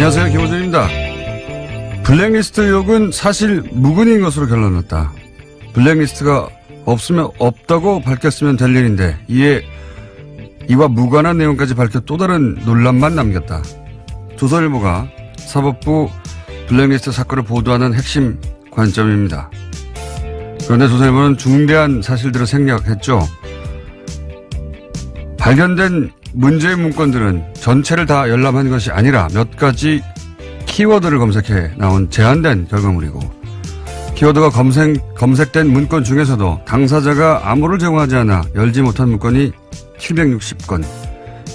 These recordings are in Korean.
안녕하세요. 김호준입니다. 블랙리스트 의혹은 사실 무근인 것으로 결론났다. 블랙리스트가 없으면 없다고 밝혔으면 될 일인데 이와 무관한 내용까지 밝혀 또 다른 논란만 남겼다. 조선일보가 사법부 블랙리스트 사건을 보도하는 핵심 관점입니다. 그런데 조선일보는 중대한 사실들을 생략했죠. 발견된 문제의 문건들은 전체를 다 열람한 것이 아니라 몇 가지 키워드를 검색해 나온 제한된 결과물이고, 키워드가 검색된 문건 중에서도 당사자가 암호를 제공하지 않아 열지 못한 문건이 760건,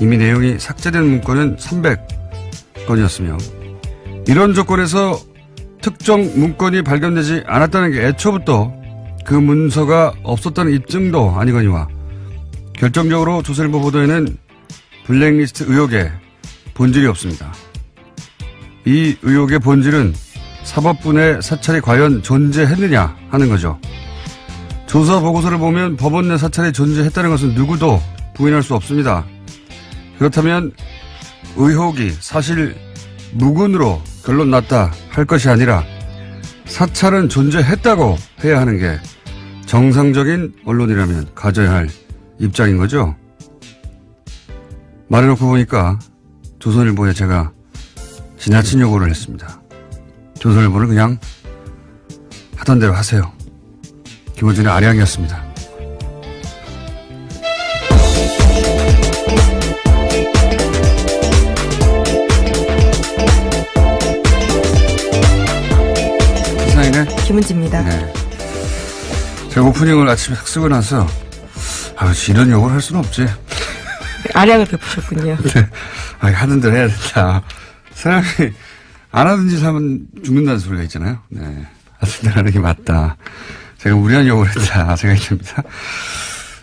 이미 내용이 삭제된 문건은 300건이었으며, 이런 조건에서 특정 문건이 발견되지 않았다는 게 애초부터 그 문서가 없었다는 입증도 아니거니와, 결정적으로 조선일보 보도에는 블랙리스트 의혹에 본질이 없습니다. 이 의혹의 본질은 사법부 내 사찰이 과연 존재했느냐 하는 거죠. 조사 보고서를 보면 법원 내 사찰이 존재했다는 것은 누구도 부인할 수 없습니다. 그렇다면 의혹이 사실 무근으로 결론 났다 할 것이 아니라 사찰은 존재했다고 해야 하는 게 정상적인 언론이라면 가져야 할 입장인 거죠. 말해놓고 보니까 조선일보에 제가 지나친 요구를 했습니다. 조선일보는 그냥 하던 대로 하세요. 김호준의 아량이었습니다. 시사인의 김은지입니다. 네. 제가 오프닝을 아침에 딱 쓰고 나서 이런 욕을 할 수는 없지. 아량을 베푸셨군요. 네. 하던 대로 해야 된다. 사람이 안 하던 짓 하면 죽는다는 소리가 있잖아요. 네. 하던 대로 하는 게 맞다. 제가 무리한 욕을 했다 생각이 듭니다.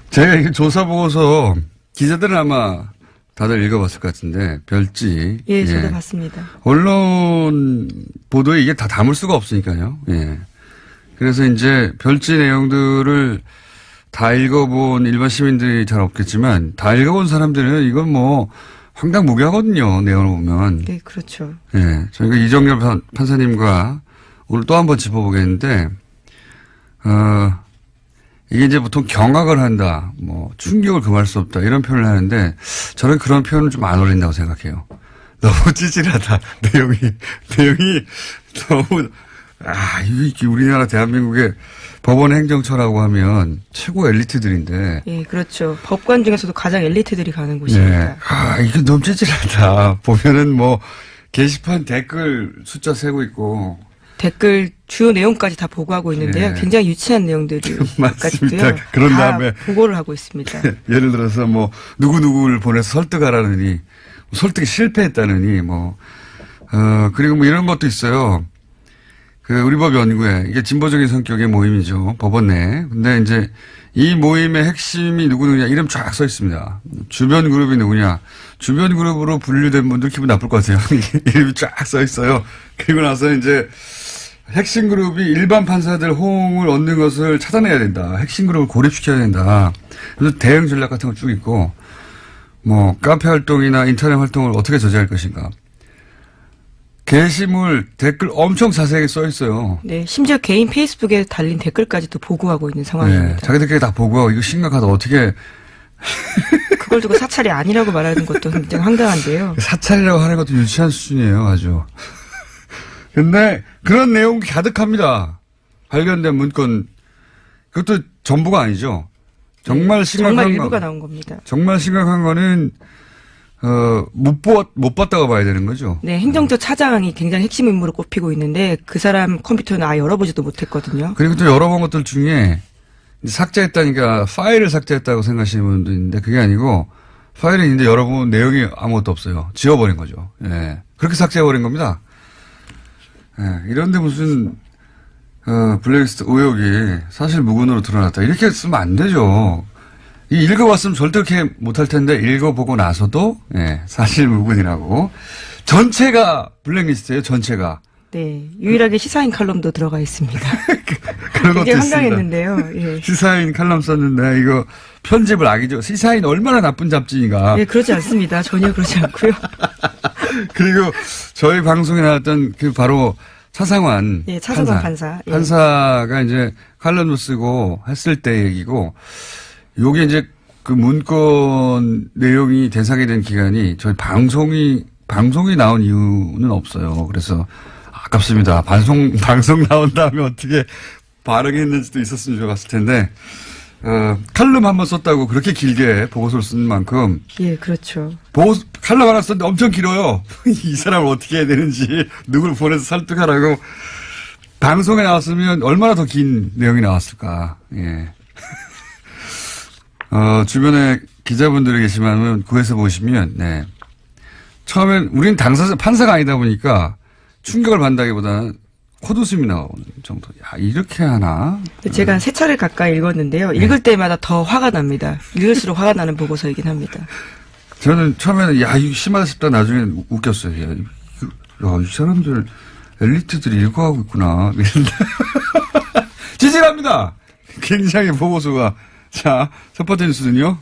제가 이게 조사 보고서 기자들은 아마 다들 읽어봤을 것 같은데, 별지. 예, 저도 봤습니다. 언론 보도에 이게 다 담을 수가 없으니까요. 예. 그래서 이제 별지 내용들을 다 읽어본 일반 시민들이 잘 없겠지만, 다 읽어본 사람들은 이건 뭐 황당무계하거든요. 내용을 보면. 네, 그렇죠. 예. 저희가 이정열 판사님과 오늘 또 한 번 짚어보겠는데, 이게 이제 보통 경악을 한다, 뭐 충격을 금할 수 없다 이런 표현을 하는데, 저는 그런 표현은 좀 안 어울린다고 생각해요. 너무 찌질하다. 내용이 너무, 이게 우리나라 대한민국의 법원 행정처라고 하면 최고 엘리트들인데. 예, 그렇죠. 법관 중에서도 가장 엘리트들이 가는 곳입니다. 네. 이게 너무 찌질하다. 보면은 뭐 게시판 댓글 숫자 세고 있고. 댓글 주요 내용까지 다 보고하고 있는데요. 네. 굉장히 유치한 내용들이 맞습니다. 그런 다음에 보고를 하고 있습니다. 예를 들어서 뭐 누구누구를 보내서 설득하라느니, 설득이 실패했다느니, 그리고 뭐 이런 것도 있어요. 우리법 연구회, 이게 진보적인 성격의 모임이죠. 법원 내. 근데 이제 이 모임의 핵심이 누구냐, 이름 쫙 써 있습니다. 주변 그룹이 누구냐. 주변 그룹으로 분류된 분들 기분 나쁠 것 같아요. 이름이 쫙 써 있어요. 그리고 나서 이제 핵심 그룹이 일반 판사들 호응을 얻는 것을 차단해야 된다. 핵심 그룹을 고립시켜야 된다. 그래서 대응 전략 같은 거 쭉 있고, 뭐 카페 활동이나 인터넷 활동을 어떻게 저지할 것인가. 게시물, 댓글 엄청 자세하게 써 있어요. 네, 심지어 개인 페이스북에 달린 댓글까지도 보고하고 있는 상황입니다. 네, 자기들끼리 다 보고하고 이거 심각하다. 어떻게. 그걸 두고 사찰이 아니라고 말하는 것도 굉장히 황당한데요. 사찰이라고 하는 것도 유치한 수준이에요, 아주. 근데 그런 내용이 가득합니다. 발견된 문건. 그것도 전부가 아니죠. 정말 심각한 정말 일부가 나온 겁니다. 정말 심각한 거는 못 봤다고 봐야 되는 거죠. 네, 행정처 차장이 굉장히 핵심 인물로 꼽히고 있는데 그 사람 컴퓨터는 아예 열어보지도 못했거든요. 그리고 또 열어본 것들 중에 삭제했다니까 파일을 삭제했다고 생각하시는 분도 있는데 그게 아니고 파일이 있는데 열어보면 내용이 아무것도 없어요. 지워버린 거죠. 예. 그렇게 삭제해버린 겁니다. 예. 이런데 무슨 블랙리스트 의혹이 사실 무근으로 드러났다. 이렇게 쓰면 안 되죠. 읽어봤으면 절대 그렇게 못할 텐데 읽어보고 나서도 사실 무근이라고. 전체가 블랙리스트예요. 전체가. 네, 유일하게 시사인 칼럼도 들어가 있습니다. 그런 것도 되게 있습니다. 황당했는데요. 예. 시사인 칼럼 썼는데 이거 편집을 악이죠. 시사인 얼마나 나쁜 잡지인가. 예, 그러지 않습니다. 전혀 그러지 않고요. 그리고 저희 방송에 나왔던 그 바로 차상환 예, 차상환 판사. 예. 판사가 이제 칼럼도 쓰고 했을 때 얘기고 요게 이제 그 문건 내용이 대상이 된 기간이 저희 방송이 나온 이유는 없어요. 그래서 아깝습니다. 방송 나온 다음에 어떻게 반응했는지도 있었으면 좋았을 텐데, 칼럼 한 번 썼다고 그렇게 길게 보고서를 쓴 만큼. 예, 그렇죠. 칼럼 하나 썼는데 엄청 길어요. 이 사람을 어떻게 해야 되는지, 누굴 보내서 설득하라고. 방송에 나왔으면 얼마나 더 긴 내용이 나왔을까. 예. 주변에 기자분들이 계시면 구해서 보시면, 네. 처음엔 우린 판사가 아니다 보니까 충격을 받는다기보다는 콧웃음이 나오는 정도. 야, 이렇게 하나? 제가 한 3차례 가까이 읽었는데요. 읽을 때마다 더 화가 납니다. 읽을수록 화가 나는 보고서이긴 합니다. 저는 처음에는 야, 이거 심하다 싶다 나중에 웃겼어요. 야, 이 사람들 엘리트들이 읽어하고 있구나. 지질합니다. 굉장히 보고서가. 자, 첫 번째 뉴스는요.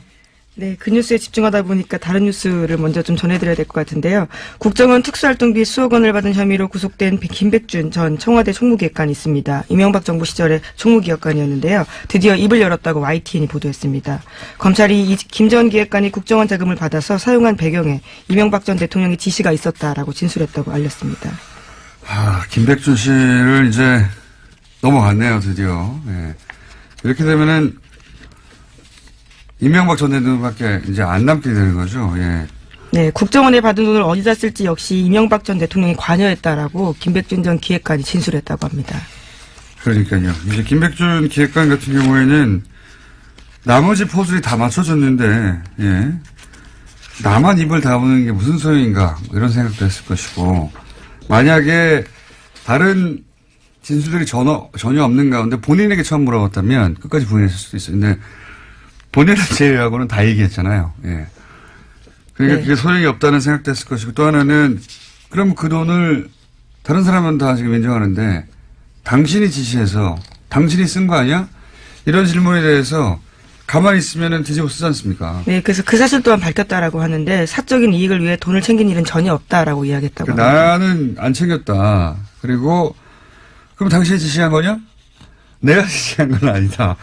네, 그 뉴스에 집중하다 보니까 다른 뉴스를 먼저 좀 전해드려야 될 것 같은데요. 국정원 특수활동비 수억 원을 받은 혐의로 구속된 김백준 전 청와대 총무기획관이 있습니다. 이명박 정부 시절에 총무기획관이었는데요. 드디어 입을 열었다고 YTN이 보도했습니다. 검찰이 김 전 기획관이 국정원 자금을 받아서 사용한 배경에 이명박 전 대통령의 지시가 있었다라고 진술했다고 알렸습니다. 김백준 씨를 이제 넘어갔네요, 드디어. 네. 이렇게 되면은 이명박 전 대통령밖에 이제 안 남게 되는 거죠. 예. 네, 국정원에 받은 돈을 어디다 쓸지 역시 이명박 전 대통령이 관여했다라고 김백준 전 기획관이 진술했다고 합니다. 그러니까요. 이제 김백준 기획관 같은 경우에는 나머지 포즈를 다 맞춰줬는데, 예. 나만 입을 다무는 게 무슨 소용인가, 이런 생각도 했을 것이고, 만약에 다른 진술들이 전혀 없는 가운데 본인에게 처음 물어봤다면 끝까지 부인했을 수도 있어요. 근데 본인을 제외하고는 다 얘기했잖아요. 예. 그러니까 네. 그게 소용이 없다는 생각도 했을 것이고 또 하나는 그럼 그 돈을 다른 사람은 다 지금 인정하는데 당신이 지시해서 당신이 쓴 거 아니야? 이런 질문에 대해서 가만히 있으면은 뒤집어 쓰지 않습니까? 네, 그래서 그 사실 또한 밝혔다라고 하는데 사적인 이익을 위해 돈을 챙긴 일은 전혀 없다라고 이야기했다고 합니다. 나는 안 챙겼다. 그리고 그럼 당신이 지시한 거냐? 내가 지시한 건 아니다.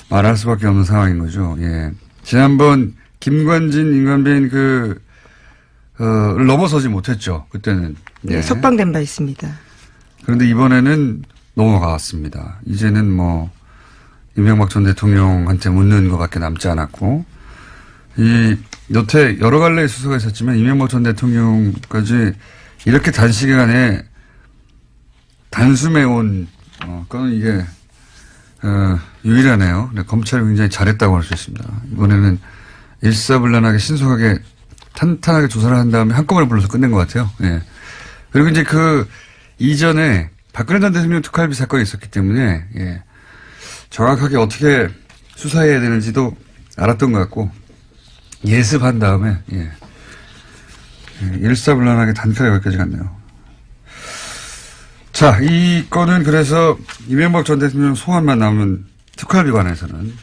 말할 수밖에 없는 상황인 거죠. 예. 지난번 김관진, 임관빈 를 넘어서지 못했죠. 그때는. 예. 네, 석방된 바 있습니다. 그런데 이번에는 넘어갔습니다. 이제는 이명박 전 대통령한테 묻는 것밖에 남지 않았고, 여태 여러 갈래의 수사가 있었지만 이명박 전 대통령까지 이렇게 단시간에 단숨에 그건 이게, 유일하네요. 네, 검찰이 굉장히 잘했다고 할 수 있습니다. 이번에는 일사불란하게 신속하게 탄탄하게 조사를 한 다음에 한꺼번에 불러서 끝낸 것 같아요. 예. 그리고 이제 이전에 박근혜 전 대통령 특활비 사건이 있었기 때문에, 예. 정확하게 어떻게 수사해야 되는지도 알았던 것 같고, 예습한 다음에, 예. 일사불란하게 단칼에 여기까지 갔네요. 자, 이 건은 그래서 이명박 전 대통령 소환만 나오면 특활비 관해서는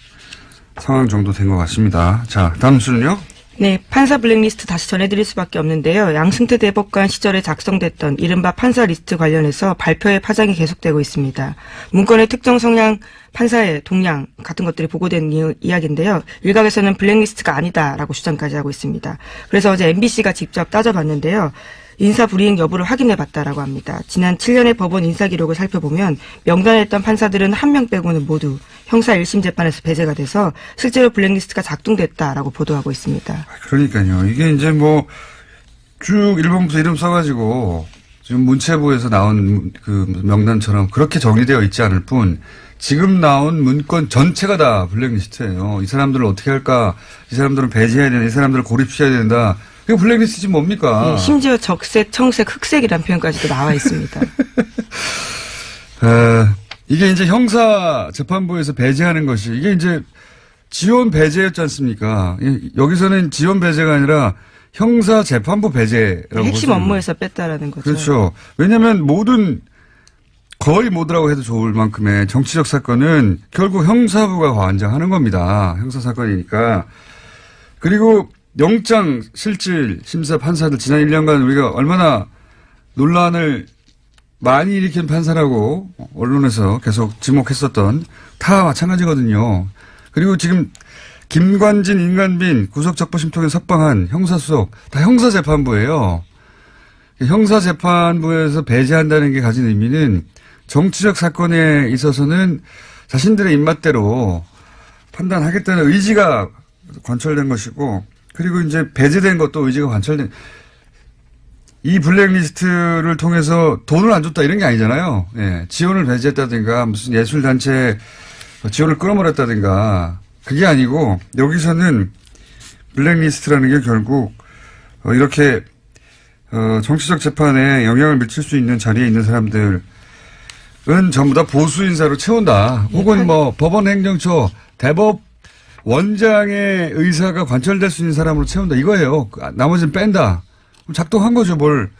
상황 정도 된 것 같습니다. 자, 다음 수는요? 네, 판사 블랙리스트 다시 전해드릴 수밖에 없는데요. 양승태 대법관 시절에 작성됐던 이른바 판사 리스트 관련해서 발표의 파장이 계속되고 있습니다. 문건의 특정 성향 판사의 동향 같은 것들이 보고된 이야기인데요. 일각에서는 블랙리스트가 아니다라고 주장까지 하고 있습니다. 그래서 어제 MBC가 직접 따져봤는데요. 인사 불이행 여부를 확인해봤다라고 합니다. 지난 7년의 법원 인사 기록을 살펴보면 명단에 있던 판사들은 한 명 빼고는 모두 형사 1심 재판에서 배제가 돼서 실제로 블랙리스트가 작동됐다라고 보도하고 있습니다. 그러니까요. 이게 이제 쭉 1번부터 이름 써가지고 지금 문체부에서 나온 그 명단처럼 그렇게 정리되어 있지 않을 뿐 지금 나온 문건 전체가 다 블랙리스트예요. 이 사람들을 어떻게 할까? 이 사람들은 배제해야 된다. 이 사람들을 고립시켜야 된다. 이거 블랙리스트지 뭡니까? 네, 심지어 적색, 청색, 흑색이라는 표현까지도 나와 있습니다. 이게 이제 형사 재판부에서 배제하는 것이 이게 이제 지원 배제였지 않습니까? 여기서는 지원 배제가 아니라 형사재판부 배제라고 핵심 업무에서 뺐다라는 거죠. 그렇죠. 왜냐하면 거의 모두라고 해도 좋을 만큼의 정치적 사건은 결국 형사부가 관장하는 겁니다. 형사사건이니까. 그리고 영장 실질 심사 판사들 지난 1년간 우리가 얼마나 논란을 많이 일으킨 판사라고 언론에서 계속 지목했었던 다 마찬가지거든요. 그리고 지금 김관진, 임관빈 구속적부심통에 석방한 형사수석 다 형사재판부예요. 형사재판부에서 배제한다는 게 가진 의미는 정치적 사건에 있어서는 자신들의 입맛대로 판단하겠다는 의지가 관철된 것이고, 그리고 이제 배제된 것도 의지가 관철된, 이 블랙리스트를 통해서 돈을 안 줬다 이런 게 아니잖아요. 예, 지원을 배제했다든가 무슨 예술단체 지원을 끊어버렸다든가 그게 아니고, 여기서는 블랙리스트라는 게 결국 이렇게 정치적 재판에 영향을 미칠 수 있는 자리에 있는 사람들은 전부 다 보수 인사로 채운다. 혹은 뭐 법원 행정처 대법 원장의 의사가 관철될 수 있는 사람으로 채운다. 이거예요. 나머지는 뺀다. 작동한 거죠. 뭘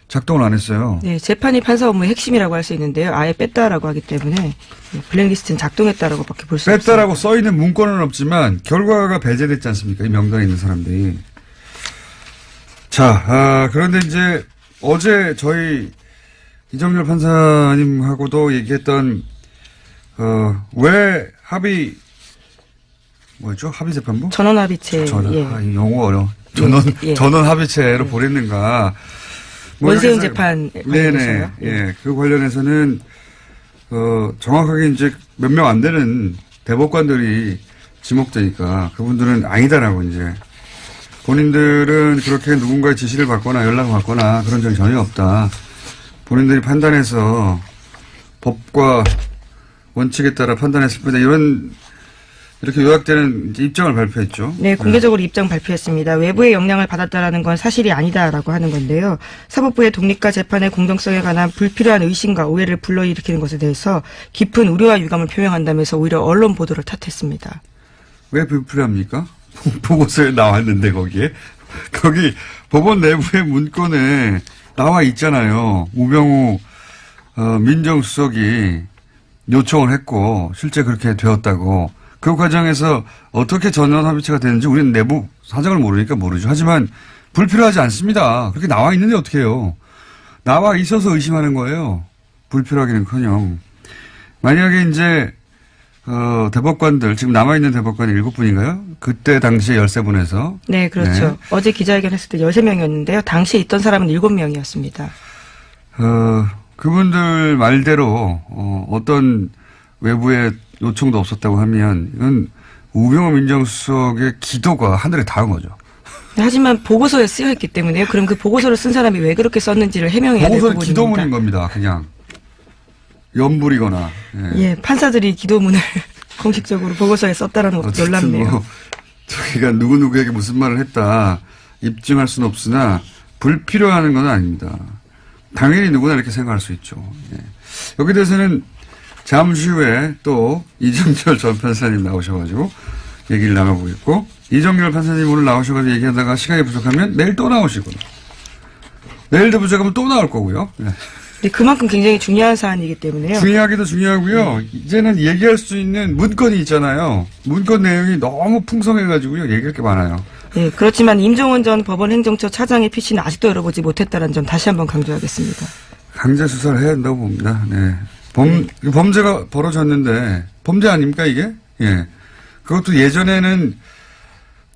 작동을 안 했어요. 네, 재판이 판사 업무의 핵심이라고 할 수 있는데요. 아예 뺐다라고 하기 때문에 블랙리스트는 작동했다라고밖에 볼 수 없습니다. 뺐다라고 써 있는 문건은 없지만 결과가 배제됐지 않습니까? 이 명단에 있는 사람들이. 자, 그런데 이제 어제 저희 이정열 판사님하고도 얘기했던 왜 합의재판부? 전원합의체. 예. 용어 어려워. 전원 합의체로 보냈는가. 원세훈 재판 네네. 예. 그 관련해서는, 정확하게 이제 몇 명 안 되는 대법관들이 지목되니까 그분들은 아니다라고 이제. 본인들은 그렇게 누군가의 지시를 받거나 연락을 받거나 그런 적이 전혀 없다. 본인들이 판단해서 법과 원칙에 따라 판단했을 뿐이다. 이렇게 요약되는 입장을 발표했죠. 네, 공개적으로 입장 발표했습니다. 외부의 영향을 받았다라는 건 사실이 아니다라고 하는 건데요. 사법부의 독립과 재판의 공정성에 관한 불필요한 의심과 오해를 불러일으키는 것에 대해서 깊은 우려와 유감을 표명한다면서 오히려 언론 보도를 탓했습니다. 왜 불필요합니까? 보고서에 나왔는데 거기 법원 내부의 문건에 나와 있잖아요. 우병우 민정수석이 요청을 했고 실제 그렇게 되었다고. 그 과정에서 어떻게 전원합의체가 되는지 우리는 내부 사정을 모르니까 모르죠. 하지만 불필요하지 않습니다. 그렇게 나와 있는데 어떻게 해요. 나와 있어서 의심하는 거예요. 불필요하기는커녕. 만약에 이제 대법관들 지금 남아있는 대법관이 7분인가요? 그때 당시에 13분에서. 네, 그렇죠. 네. 어제 기자회견 했을 때 13명이었는데요. 당시에 있던 사람은 7명이었습니다. 그분들 말대로 어떤 외부의 요청도 없었다고 하면 이건 우병우 민정수석의 기도가 하늘에 닿은 거죠. 하지만 보고서에 쓰여있기 때문에요. 그럼 그 보고서를 쓴 사람이 왜 그렇게 썼는지를 해명해야 될 부분입니다. 보고서는 기도문인 겁니다. 그냥 연불이거나. 예, 판사들이 기도문을 공식적으로 보고서에 썼다라는 것도 놀랍네요. 저희가 누구누구에게 무슨 말을 했다 입증할 수는 없으나 불필요한 건 아닙니다. 당연히 누구나 이렇게 생각할 수 있죠. 예. 여기 대해서는 잠시 후에 또 이정열 전 판사님 나오셔가지고 얘기를 나눠보겠고, 이정열 판사님 오늘 나오셔가지고 얘기하다가 시간이 부족하면 내일 또 나오시고, 내일도 부족하면 또 나올 거고요. 네. 네, 그만큼 굉장히 중요한 사안이기 때문에요. 중요하기도 중요하고요. 이제는 얘기할 수 있는 문건이 있잖아요. 문건 내용이 너무 풍성해가지고요. 얘기할 게 많아요. 네, 그렇지만 임종원 전 법원 행정처 차장의 PC는 아직도 열어보지 못했다는 점 다시 한번 강조하겠습니다. 강제 수사를 해야 한다고 봅니다. 네. 범죄가 벌어졌는데, 범죄 아닙니까, 이게? 예. 그것도 예전에는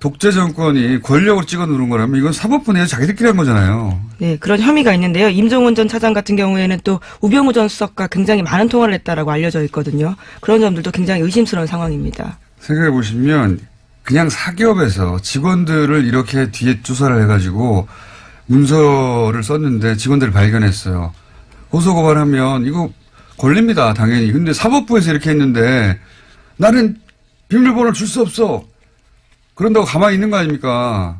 독재 정권이 권력을 찍어 누른 거라면 이건 사법부 내에서 자기들끼리 한 거잖아요. 네, 그런 혐의가 있는데요. 임종원 전 차장 같은 경우에는 또 우병우 전 수석과 굉장히 많은 통화를 했다라고 알려져 있거든요. 그런 점들도 굉장히 의심스러운 상황입니다. 생각해 보시면 그냥 사기업에서 직원들을 이렇게 뒤에 조사를 해가지고 문서를 썼는데 직원들을 발견했어요. 고소고발하면 이거 걸립니다, 당연히. 근데 사법부에서 이렇게 했는데 나는 비밀번호를 줄 수 없어. 그런다고 가만히 있는 거 아닙니까?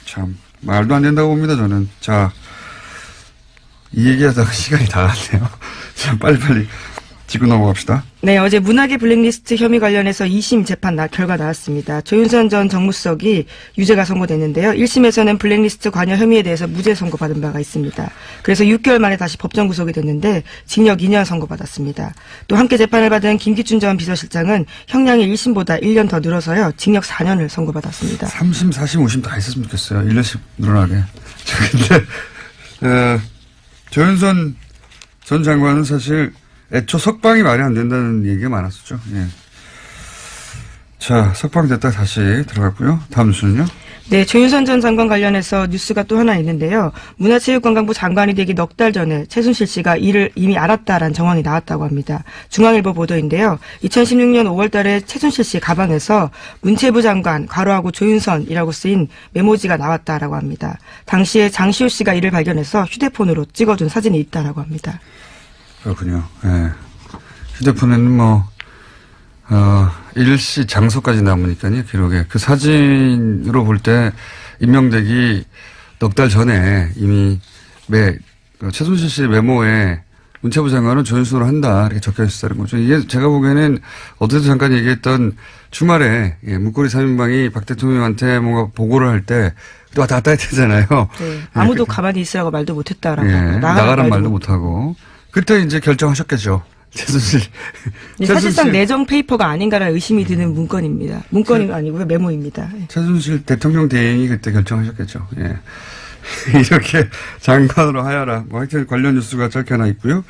참 말도 안 된다고 봅니다, 저는. 자, 이 얘기하다가 시간이 다 갔네요. 자, 빨리빨리 짚고 넘어갑시다. 네, 어제 문학의 블랙리스트 혐의 관련해서 2심 재판 결과 나왔습니다. 조윤선 전 정무수석이 유죄가 선고됐는데요. 1심에서는 블랙리스트 관여 혐의에 대해서 무죄 선고받은 바가 있습니다. 그래서 6개월 만에 다시 법정 구속이 됐는데 징역 2년 선고받았습니다. 또 함께 재판을 받은 김기춘 전 비서실장은 형량이 1심보다 1년 더 늘어서요. 징역 4년을 선고받았습니다. 3심, 4심, 5심 다 했었으면 좋겠어요. 1년씩 늘어나게. 근데 조윤선 전 장관은 사실 애초 석방이 말이 안 된다는 얘기가 많았었죠. 예. 자, 석방됐다 다시 들어갔고요. 다음 뉴스는요? 네, 조윤선 전 장관 관련해서 뉴스가 또 하나 있는데요. 문화체육관광부 장관이 되기 넉 달 전에 최순실 씨가 이를 이미 알았다라는 정황이 나왔다고 합니다. 중앙일보 보도인데요. 2016년 5월 달에 최순실 씨 가방에서 문체부 장관 괄호하고 조윤선이라고 쓰인 메모지가 나왔다라고 합니다. 당시에 장시호 씨가 이를 발견해서 휴대폰으로 찍어둔 사진이 있다라고 합니다. 그렇군요. 예. 휴대폰에는 일시 장소까지 남으니까요, 기록에. 그 사진으로 볼 때 임명되기 넉 달 전에 이미 최순실 씨 메모에 문체부 장관은 조윤선으로 한다, 이렇게 적혀 있었다는 거죠. 이게 제가 보기에는 어제도 잠깐 얘기했던 주말에, 문고리 3인방이 박 대통령한테 뭔가 보고를 할 때 또 왔다 갔다 했잖아요. 네. 아무도 가만히 있으라고 말도 못했다라고. 나가란 말도 못하고. 그때 이제 결정하셨겠죠. 최순실. 사실상 내정 페이퍼가 아닌가라는 의심이 드는 문건입니다. 문건이 아니고요. 메모입니다. 최순실 대통령 대행이 그때 결정하셨겠죠. 예. 이렇게 장관으로 하여라. 하여튼 관련 뉴스가 짧게 하나 있고요.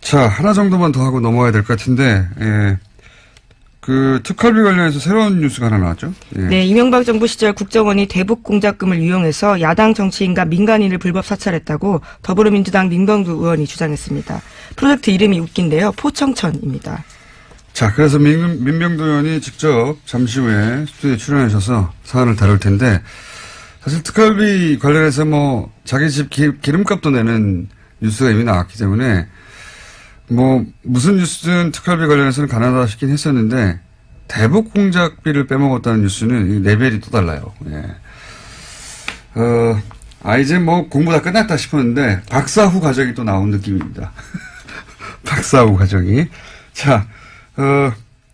자, 하나 정도만 더 하고 넘어가야 될 것 같은데, 그 특활비 관련해서 새로운 뉴스가 하나 나왔죠? 예. 네, 이명박 정부 시절 국정원이 대북 공작금을 이용해서 야당 정치인과 민간인을 불법 사찰했다고 더불어민주당 민병두 의원이 주장했습니다. 프로젝트 이름이 웃긴데요. 포청천입니다. 자, 그래서 민병두 의원이 직접 잠시 후에 스튜디오에 출연하셔서 사안을 다룰 텐데, 사실 특활비 관련해서 자기 집 기름값도 내는 뉴스가 이미 나왔기 때문에 무슨 뉴스든 특활비 관련해서는 가난하다 싶긴 했었는데, 대북 공작비를 빼먹었다는 뉴스는 레벨이 또 달라요. 예. 이제 공부 다 끝났다 싶었는데, 박사 후 과정이 또 나온 느낌입니다. 박사 후 과정이. 자,